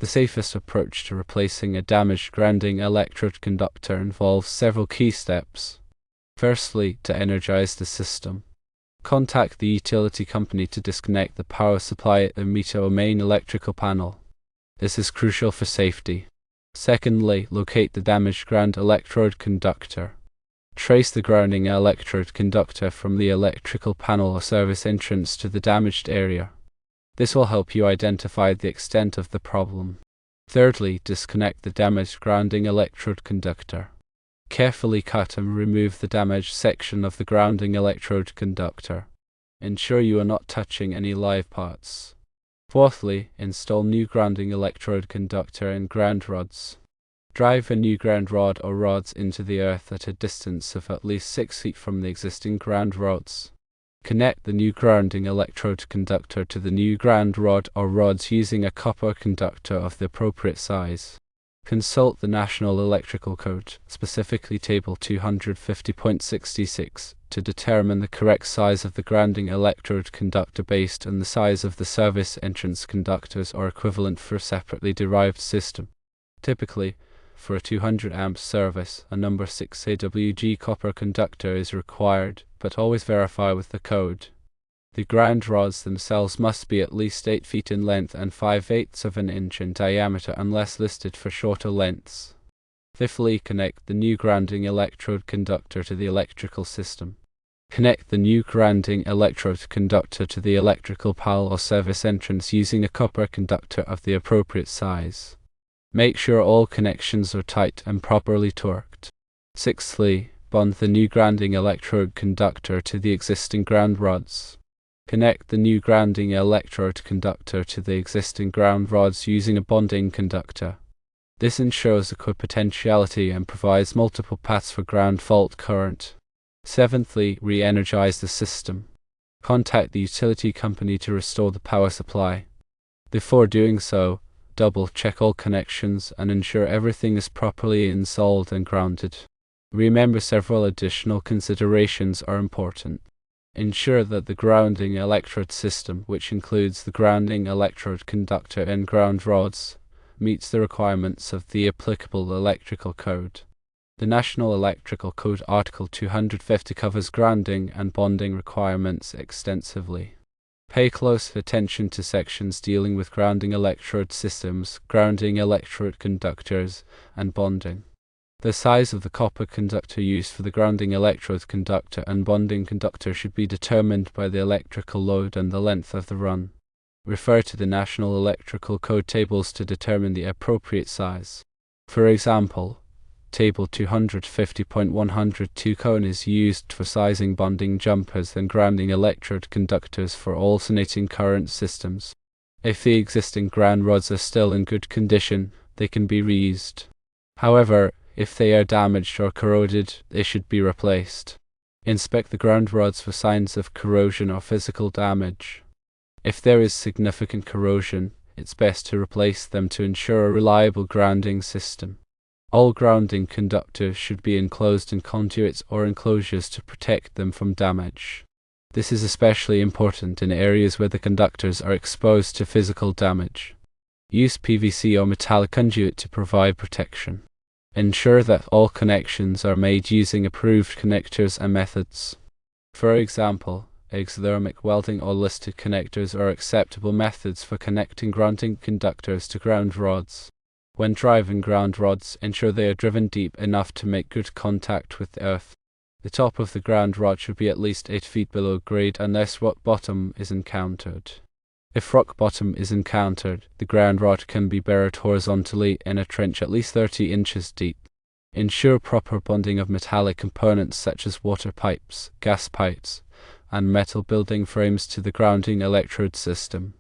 safest approach to replacing a damaged grounding electrode conductor involves several key steps. Firstly, to energize the system. Contact the utility company to disconnect the power supply at the meter or main electrical panel. This is crucial for safety. Secondly, locate the damaged ground electrode conductor. Trace the grounding electrode conductor from the electrical panel or service entrance to the damaged area. This will help you identify the extent of the problem. Thirdly, disconnect the damaged grounding electrode conductor. Carefully cut and remove the damaged section of the grounding electrode conductor. Ensure you are not touching any live parts. Fourthly, install new grounding electrode conductor and ground rods. Drive a new ground rod or rods into the earth at a distance of at least 6 feet from the existing ground rods. Connect the new grounding electrode conductor to the new ground rod or rods using a copper conductor of the appropriate size. Consult the National Electrical Code, specifically Table 250.66, to determine the correct size of the grounding electrode conductor based on the size of the service entrance conductors or equivalent for a separately derived system. Typically, for a 200 amp service, a number 6 AWG copper conductor is required, but always verify with the code. The ground rods themselves must be at least 8 feet in length and 5/8 of an inch in diameter unless listed for shorter lengths. Fifthly, connect the new grounding electrode conductor to the electrical system. Connect the new grounding electrode conductor to the electrical panel or service entrance using a copper conductor of the appropriate size. Make sure all connections are tight and properly torqued. Sixthly, bond the new grounding electrode conductor to the existing ground rods. Connect the new grounding electrode conductor to the existing ground rods using a bonding conductor. This ensures equipotentiality and provides multiple paths for ground fault current. Seventhly, re-energize the system. Contact the utility company to restore the power supply. Before doing so, double-check all connections and ensure everything is properly installed and grounded. Remember, several additional considerations are important. Ensure that the grounding electrode system, which includes the grounding electrode conductor and ground rods, meets the requirements of the applicable electrical code. The National Electrical Code Article 250 covers grounding and bonding requirements extensively. Pay close attention to sections dealing with grounding electrode systems, grounding electrode conductors, and bonding. The size of the copper conductor used for the grounding electrode conductor and bonding conductor should be determined by the electrical load and the length of the run. Refer to the National Electrical Code tables to determine the appropriate size. For example, Table 250.102 cone is used for sizing bonding jumpers and grounding electrode conductors for alternating current systems. If the existing ground rods are still in good condition, they can be reused. However, if they are damaged or corroded, they should be replaced. Inspect the ground rods for signs of corrosion or physical damage. If there is significant corrosion, it's best to replace them to ensure a reliable grounding system. All grounding conductors should be enclosed in conduits or enclosures to protect them from damage. This is especially important in areas where the conductors are exposed to physical damage. Use PVC or metallic conduit to provide protection. Ensure that all connections are made using approved connectors and methods. For example, exothermic welding or listed connectors are acceptable methods for connecting grounding conductors to ground rods. When driving ground rods, ensure they are driven deep enough to make good contact with the earth. The top of the ground rod should be at least 8 feet below grade unless rock bottom is encountered. If rock bottom is encountered, the ground rod can be buried horizontally in a trench at least 30 inches deep. Ensure proper bonding of metallic components such as water pipes, gas pipes, and metal building frames to the grounding electrode system.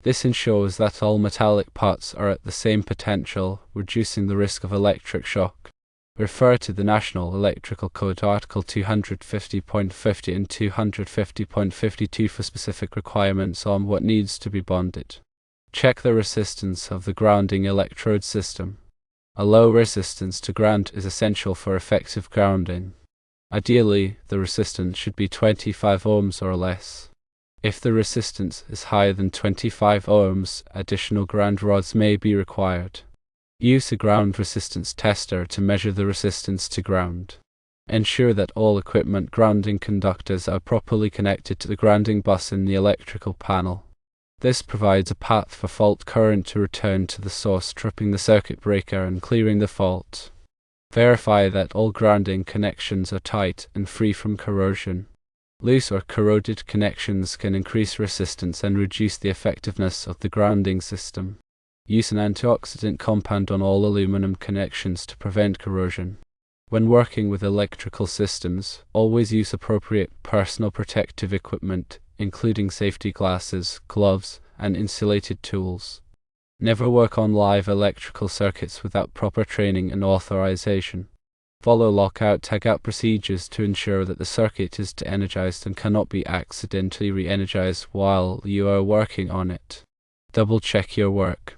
This ensures that all metallic parts are at the same potential, reducing the risk of electric shock. Refer to the National Electrical Code Article 250.50 and 250.52 for specific requirements on what needs to be bonded. Check the resistance of the grounding electrode system. A low resistance to ground is essential for effective grounding. Ideally, the resistance should be 25 ohms or less. If the resistance is higher than 25 ohms, additional ground rods may be required. Use a ground resistance tester to measure the resistance to ground. Ensure that all equipment grounding conductors are properly connected to the grounding bus in the electrical panel. This provides a path for fault current to return to the source, tripping the circuit breaker and clearing the fault. Verify that all grounding connections are tight and free from corrosion. Loose or corroded connections can increase resistance and reduce the effectiveness of the grounding system. Use an antioxidant compound on all aluminum connections to prevent corrosion. When working with electrical systems, always use appropriate personal protective equipment, including safety glasses, gloves, and insulated tools. Never work on live electrical circuits without proper training and authorization. Follow lockout-tagout procedures to ensure that the circuit is de-energized and cannot be accidentally re-energized while you are working on it. Double-check your work.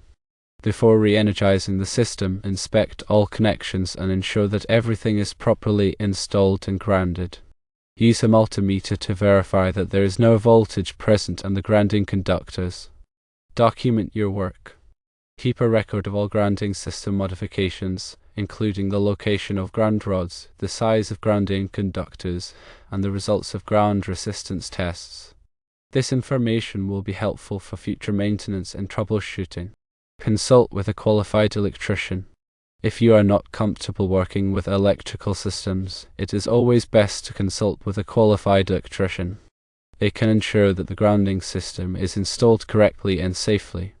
Before re-energizing the system, inspect all connections and ensure that everything is properly installed and grounded. Use a multimeter to verify that there is no voltage present on the grounding conductors. Document your work. Keep a record of all grounding system modifications, including the location of ground rods, the size of grounding conductors, and the results of ground resistance tests. This information will be helpful for future maintenance and troubleshooting. Consult with a qualified electrician. If you are not comfortable working with electrical systems, it is always best to consult with a qualified electrician. They can ensure that the grounding system is installed correctly and safely.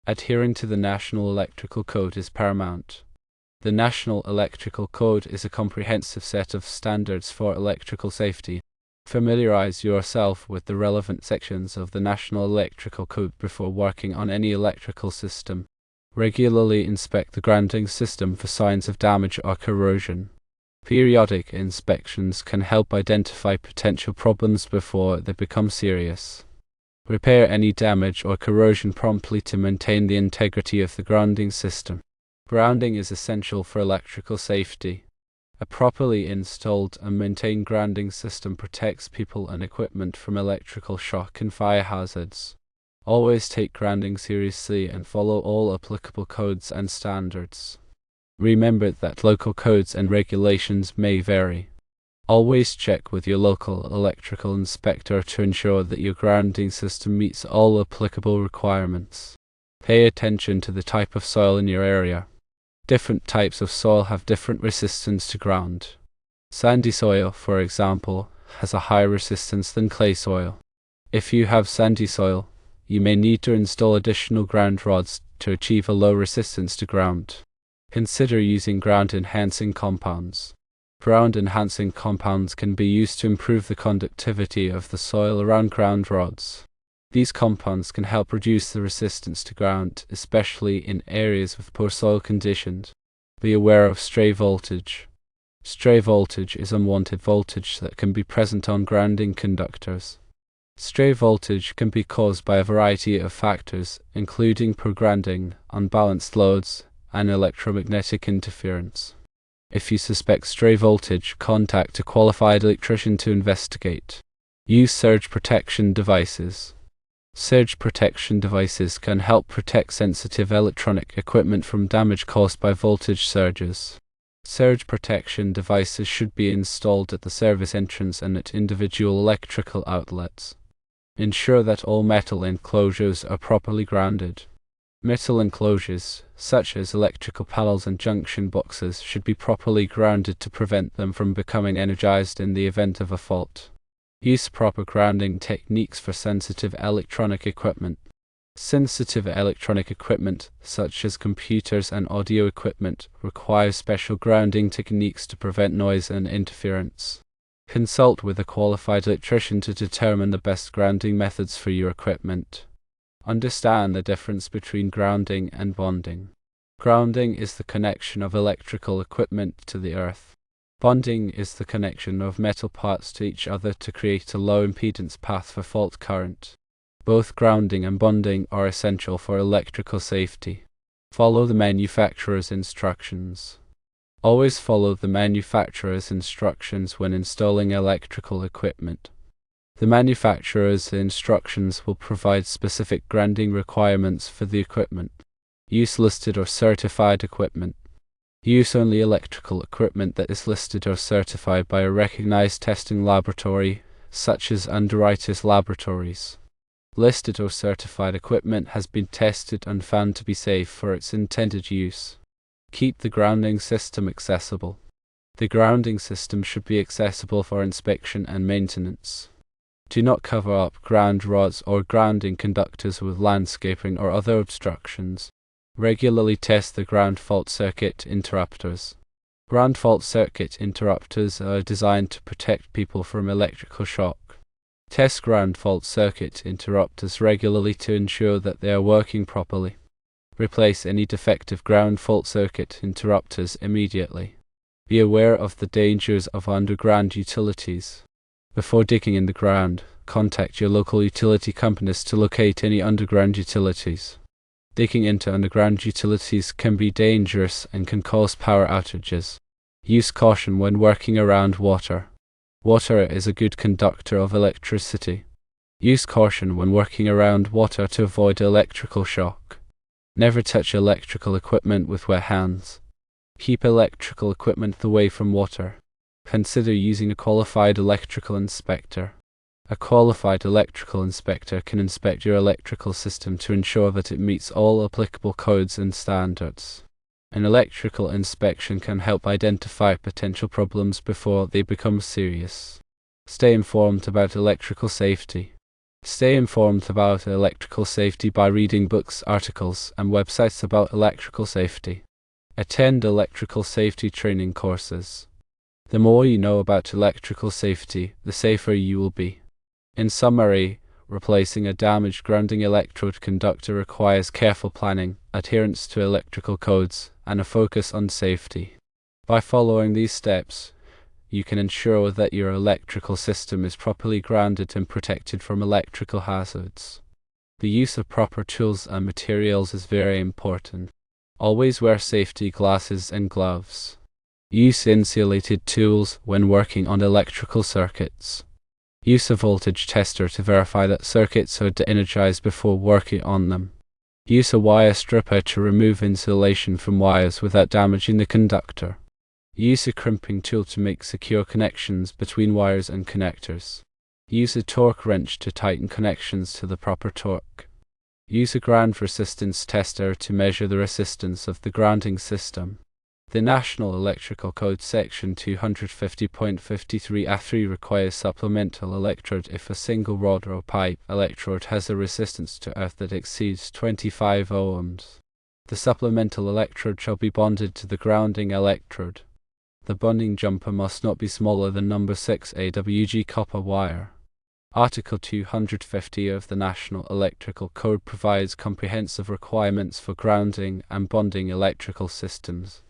Adhering to the National Electrical Code is paramount. The National Electrical Code is a comprehensive set of standards for electrical safety. Familiarize yourself with the relevant sections of the National Electrical Code before working on any electrical system. Regularly inspect the grounding system for signs of damage or corrosion. Periodic inspections can help identify potential problems before they become serious. Repair any damage or corrosion promptly to maintain the integrity of the grounding system. Grounding is essential for electrical safety. A properly installed and maintained grounding system protects people and equipment from electrical shock and fire hazards. Always take grounding seriously and follow all applicable codes and standards. Remember that local codes and regulations may vary. Always check with your local electrical inspector to ensure that your grounding system meets all applicable requirements. Pay attention to the type of soil in your area. Different types of soil have different resistance to ground. Sandy soil, for example, has a higher resistance than clay soil. If you have sandy soil, you may need to install additional ground rods to achieve a low resistance to ground. Consider using ground-enhancing compounds. Ground-enhancing compounds can be used to improve the conductivity of the soil around ground rods. These compounds can help reduce the resistance to ground, especially in areas with poor soil conditions. Be aware of stray voltage. Stray voltage is unwanted voltage that can be present on grounding conductors. Stray voltage can be caused by a variety of factors, including poor grounding, unbalanced loads, and electromagnetic interference. If you suspect stray voltage, contact a qualified electrician to investigate. Use surge protection devices. Surge protection devices can help protect sensitive electronic equipment from damage caused by voltage surges. Surge protection devices should be installed at the service entrance and at individual electrical outlets. Ensure that all metal enclosures are properly grounded. Metal enclosures, such as electrical panels and junction boxes, should be properly grounded to prevent them from becoming energized in the event of a fault. Use proper grounding techniques for sensitive electronic equipment. Sensitive electronic equipment, such as computers and audio equipment, require special grounding techniques to prevent noise and interference. Consult with a qualified electrician to determine the best grounding methods for your equipment. Understand the difference between grounding and bonding. Grounding is the connection of electrical equipment to the earth. Bonding is the connection of metal parts to each other to create a low impedance path for fault current. Both grounding and bonding are essential for electrical safety. Follow the manufacturer's instructions. Always follow the manufacturer's instructions when installing electrical equipment. The manufacturer's instructions will provide specific grounding requirements for the equipment. Use listed or certified equipment. Use only electrical equipment that is listed or certified by a recognized testing laboratory, such as Underwriters Laboratories. Listed or certified equipment has been tested and found to be safe for its intended use. Keep the grounding system accessible. The grounding system should be accessible for inspection and maintenance. Do not cover up ground rods or grounding conductors with landscaping or other obstructions. Regularly test the ground fault circuit interrupters. Ground fault circuit interrupters are designed to protect people from electrical shock. Test ground fault circuit interrupters regularly to ensure that they are working properly. Replace any defective ground fault circuit interrupters immediately. Be aware of the dangers of underground utilities. Before digging in the ground, contact your local utility companies to locate any underground utilities. Digging into underground utilities can be dangerous and can cause power outages. Use caution when working around water. Water is a good conductor of electricity. Use caution when working around water to avoid electrical shock. Never touch electrical equipment with wet hands. Keep electrical equipment away from water. Consider using a qualified electrical inspector. A qualified electrical inspector can inspect your electrical system to ensure that it meets all applicable codes and standards. An electrical inspection can help identify potential problems before they become serious. Stay informed about electrical safety. Stay informed about electrical safety by reading books, articles, and websites about electrical safety. Attend electrical safety training courses. The more you know about electrical safety, the safer you will be. In summary, replacing a damaged grounding electrode conductor requires careful planning, adherence to electrical codes, and a focus on safety. By following these steps, you can ensure that your electrical system is properly grounded and protected from electrical hazards. The use of proper tools and materials is very important. Always wear safety glasses and gloves. Use insulated tools when working on electrical circuits. Use a voltage tester to verify that circuits are de-energized before working on them. Use a wire stripper to remove insulation from wires without damaging the conductor. Use a crimping tool to make secure connections between wires and connectors. Use a torque wrench to tighten connections to the proper torque. Use a ground resistance tester to measure the resistance of the grounding system. The National Electrical Code Section 250.53A3 requires supplemental electrode if a single rod or pipe electrode has a resistance to earth that exceeds 25 ohms. The supplemental electrode shall be bonded to the grounding electrode. The bonding jumper must not be smaller than number 6 AWG copper wire. Article 250 of the National Electrical Code provides comprehensive requirements for grounding and bonding electrical systems.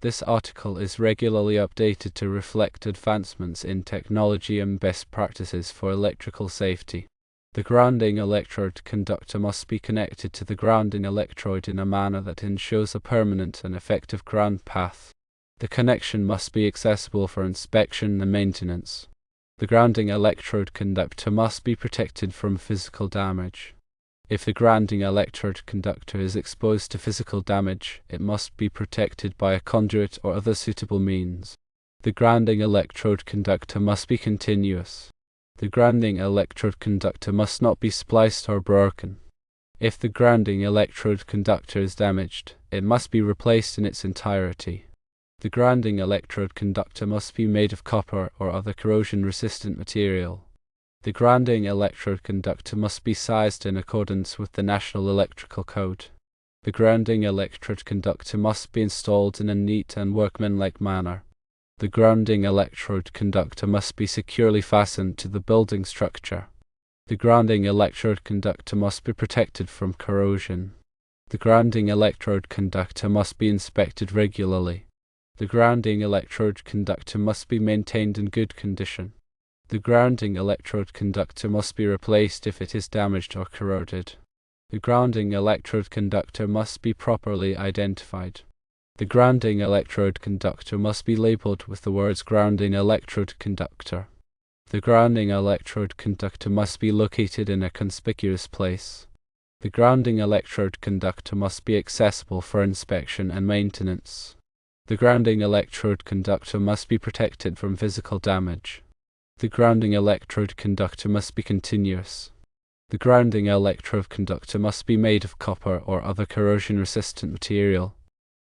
This article is regularly updated to reflect advancements in technology and best practices for electrical safety. The grounding electrode conductor must be connected to the grounding electrode in a manner that ensures a permanent and effective ground path. The connection must be accessible for inspection and maintenance. The grounding electrode conductor must be protected from physical damage. If the grounding electrode conductor is exposed to physical damage, it must be protected by a conduit or other suitable means. The grounding electrode conductor must be continuous. The grounding electrode conductor must not be spliced or broken. If the grounding electrode conductor is damaged, it must be replaced in its entirety. The grounding electrode conductor must be made of copper or other corrosion-resistant material. The grounding electrode conductor must be sized in accordance with the National Electrical Code. The grounding electrode conductor must be installed in a neat and workmanlike manner. The grounding electrode conductor must be securely fastened to the building structure. The grounding electrode conductor must be protected from corrosion. The grounding electrode conductor must be inspected regularly. The grounding electrode conductor must be maintained in good condition. The grounding electrode conductor must be replaced if it is damaged or corroded. The grounding electrode conductor must be properly identified. The grounding electrode conductor must be labeled with the words grounding electrode conductor. The grounding electrode conductor must be located in a conspicuous place. The grounding electrode conductor must be accessible for inspection and maintenance. The grounding electrode conductor must be protected from physical damage. The grounding electrode conductor must be continuous. The grounding electrode conductor must be made of copper or other corrosion-resistant material.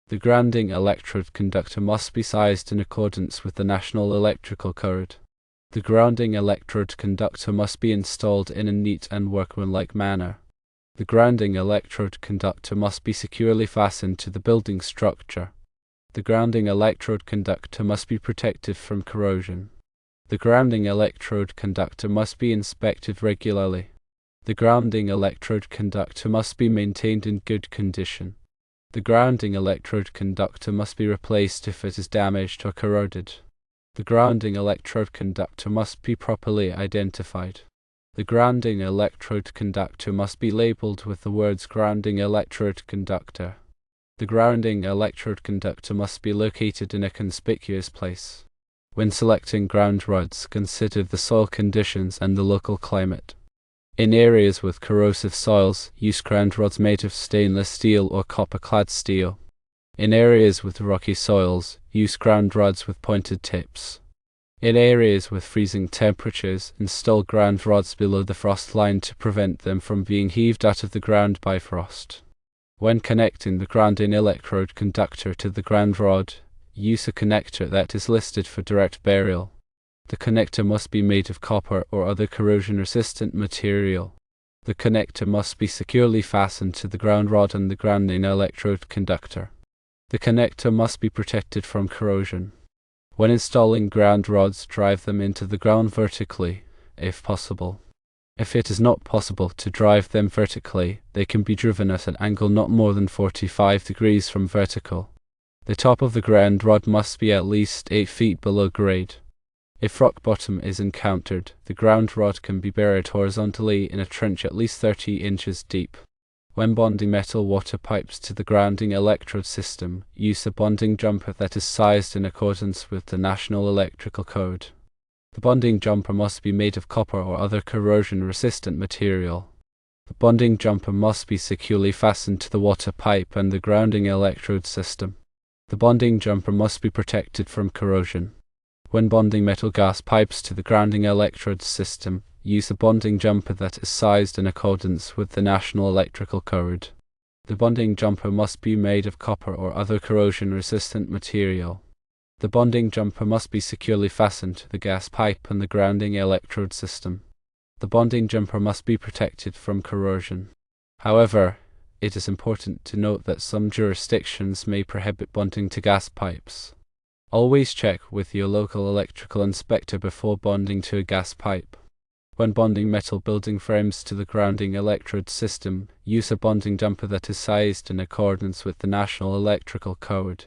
The grounding electrode conductor must be sized in accordance with the National Electrical Code. The grounding electrode conductor must be installed in a neat and workmanlike manner. The grounding electrode conductor must be securely fastened to the building structure. The grounding electrode conductor must be protected from corrosion. The grounding electrode conductor must be inspected regularly. The grounding electrode conductor must be maintained in good condition. The grounding electrode conductor must be replaced if it is damaged or corroded. The grounding electrode conductor must be properly identified. The grounding electrode conductor must be labeled with the words grounding electrode conductor. The grounding electrode conductor must be located in a conspicuous place. When selecting ground rods, consider the soil conditions and the local climate. In areas with corrosive soils, use ground rods made of stainless steel or copper-clad steel. In areas with rocky soils, use ground rods with pointed tips. In areas with freezing temperatures, install ground rods below the frost line to prevent them from being heaved out of the ground by frost. When connecting the grounding electrode conductor to the ground rod, use a connector that is listed for direct burial. The connector must be made of copper or other corrosion-resistant material. The connector must be securely fastened to the ground rod and the grounding electrode conductor. The connector must be protected from corrosion. When installing ground rods, drive them into the ground vertically, if possible. If it is not possible to drive them vertically, they can be driven at an angle not more than 45 degrees from vertical. The top of the ground rod must be at least 8 feet below grade. If rock bottom is encountered, the ground rod can be buried horizontally in a trench at least 30 inches deep. When bonding metal water pipes to the grounding electrode system, use a bonding jumper that is sized in accordance with the National Electrical Code. The bonding jumper must be made of copper or other corrosion-resistant material. The bonding jumper must be securely fastened to the water pipe and the grounding electrode system. The bonding jumper must be protected from corrosion. When bonding metal gas pipes to the grounding electrode system, use a bonding jumper that is sized in accordance with the National Electrical Code. The bonding jumper must be made of copper or other corrosion-resistant material. The bonding jumper must be securely fastened to the gas pipe and the grounding electrode system. The bonding jumper must be protected from corrosion. However, it is important to note that some jurisdictions may prohibit bonding to gas pipes. Always check with your local electrical inspector before bonding to a gas pipe. When bonding metal building frames to the grounding electrode system, use a bonding jumper that is sized in accordance with the National Electrical Code.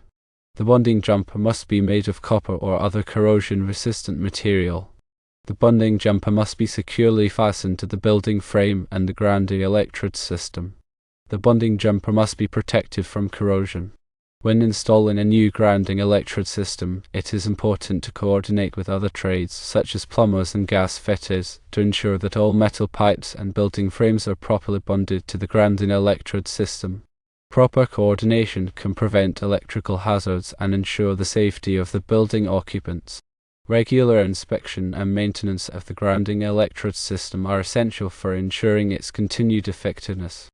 The bonding jumper must be made of copper or other corrosion-resistant material. The bonding jumper must be securely fastened to the building frame and the grounding electrode system. The bonding jumper must be protected from corrosion. When installing a new grounding electrode system, it is important to coordinate with other trades, such as plumbers and gas fitters, to ensure that all metal pipes and building frames are properly bonded to the grounding electrode system. Proper coordination can prevent electrical hazards and ensure the safety of the building occupants. Regular inspection and maintenance of the grounding electrode system are essential for ensuring its continued effectiveness.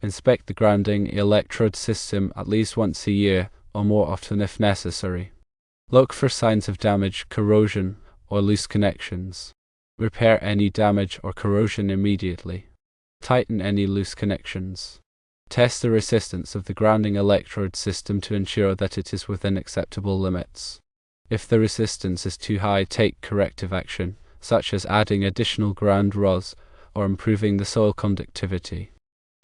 Inspect the grounding electrode system at least once a year, or more often if necessary. Look for signs of damage, corrosion, or loose connections. Repair any damage or corrosion immediately. Tighten any loose connections. Test the resistance of the grounding electrode system to ensure that it is within acceptable limits. If the resistance is too high, take corrective action, such as adding additional ground rods or improving the soil conductivity.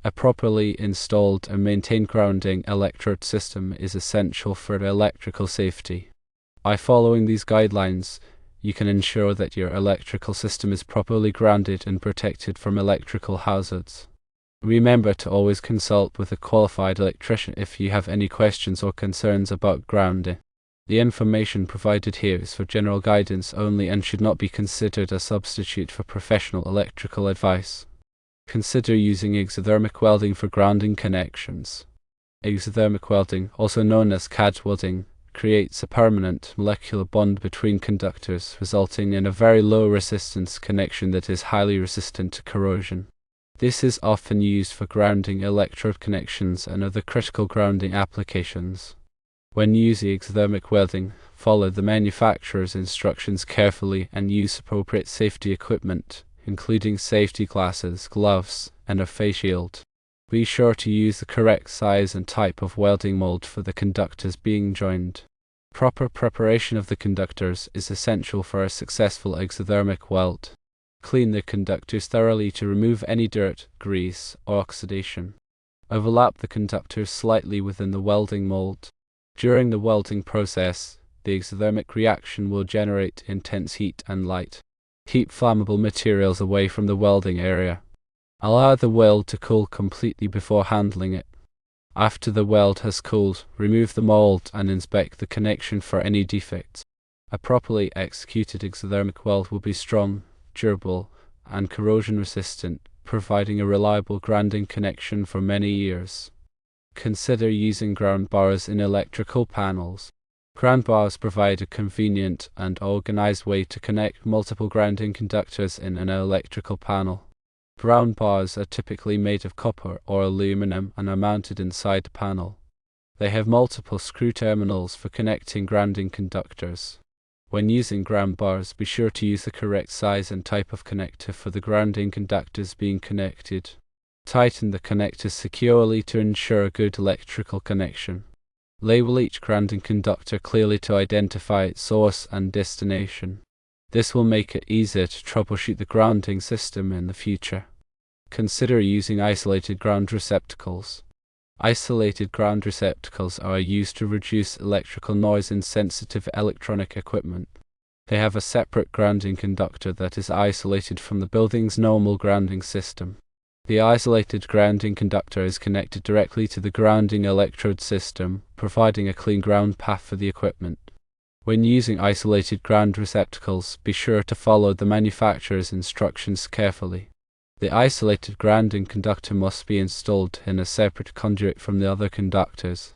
A properly installed and maintained grounding electrode system is essential for electrical safety. By following these guidelines, you can ensure that your electrical system is properly grounded and protected from electrical hazards. Remember to always consult with a qualified electrician if you have any questions or concerns about grounding. The information provided here is for general guidance only and should not be considered a substitute for professional electrical advice. Consider using exothermic welding for grounding connections. Exothermic welding, also known as CAD welding, creates a permanent molecular bond between conductors, resulting in a very low resistance connection that is highly resistant to corrosion. This is often used for grounding electrode connections and other critical grounding applications. When using exothermic welding, follow the manufacturer's instructions carefully and use appropriate safety equipment, including safety glasses, gloves, and a face shield. Be sure to use the correct size and type of welding mold for the conductors being joined. Proper preparation of the conductors is essential for a successful exothermic weld. Clean the conductors thoroughly to remove any dirt, grease, or oxidation. Overlap the conductors slightly within the welding mold. During the welding process, the exothermic reaction will generate intense heat and light. Keep flammable materials away from the welding area. Allow the weld to cool completely before handling it. After the weld has cooled, remove the mold and inspect the connection for any defects. A properly executed exothermic weld will be strong, durable, and corrosion resistant, providing a reliable grounding connection for many years. Consider using ground bars in electrical panels. Ground bars provide a convenient and organized way to connect multiple grounding conductors in an electrical panel. Ground bars are typically made of copper or aluminum and are mounted inside the panel. They have multiple screw terminals for connecting grounding conductors. When using ground bars, be sure to use the correct size and type of connector for the grounding conductors being connected. Tighten the connectors securely to ensure a good electrical connection. Label each grounding conductor clearly to identify its source and destination. This will make it easier to troubleshoot the grounding system in the future. Consider using isolated ground receptacles. Isolated ground receptacles are used to reduce electrical noise in sensitive electronic equipment. They have a separate grounding conductor that is isolated from the building's normal grounding system. The isolated grounding conductor is connected directly to the grounding electrode system, providing a clean ground path for the equipment. When using isolated ground receptacles, be sure to follow the manufacturer's instructions carefully. The isolated grounding conductor must be installed in a separate conduit from the other conductors.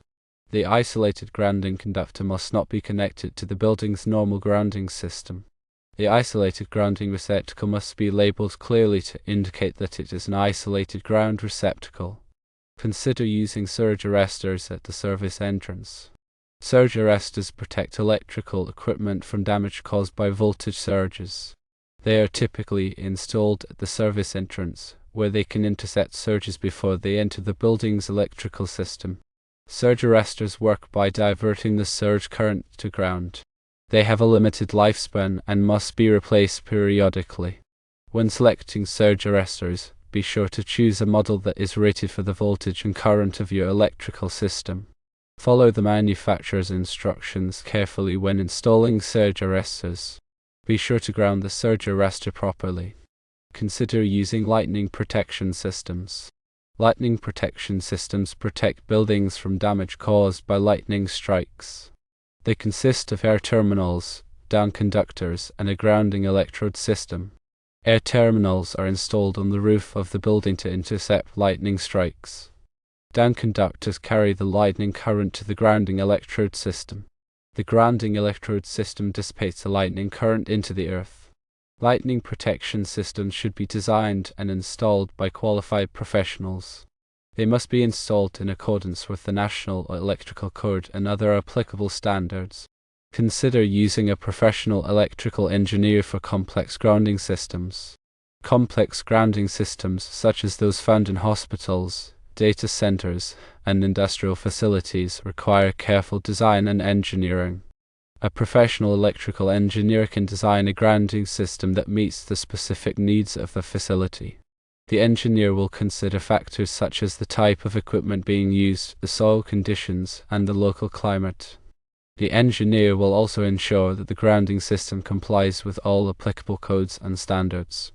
The isolated grounding conductor must not be connected to the building's normal grounding system. The isolated grounding receptacle must be labeled clearly to indicate that it is an isolated ground receptacle. Consider using surge arresters at the service entrance. Surge arresters protect electrical equipment from damage caused by voltage surges. They are typically installed at the service entrance, where they can intercept surges before they enter the building's electrical system. Surge arresters work by diverting the surge current to ground. They have a limited lifespan and must be replaced periodically. When selecting surge arresters, be sure to choose a model that is rated for the voltage and current of your electrical system. Follow the manufacturer's instructions carefully when installing surge arresters. Be sure to ground the surge arrestor properly. Consider using lightning protection systems. Lightning protection systems protect buildings from damage caused by lightning strikes. They consist of air terminals, down conductors, and a grounding electrode system. Air terminals are installed on the roof of the building to intercept lightning strikes. Down conductors carry the lightning current to the grounding electrode system. The grounding electrode system dissipates the lightning current into the earth. Lightning protection systems should be designed and installed by qualified professionals. They must be installed in accordance with the National Electrical Code and other applicable standards. Consider using a professional electrical engineer for complex grounding systems. Complex grounding systems, such as those found in hospitals, data centers, and industrial facilities, require careful design and engineering. A professional electrical engineer can design a grounding system that meets the specific needs of the facility. The engineer will consider factors such as the type of equipment being used, the soil conditions, and the local climate. The engineer will also ensure that the grounding system complies with all applicable codes and standards.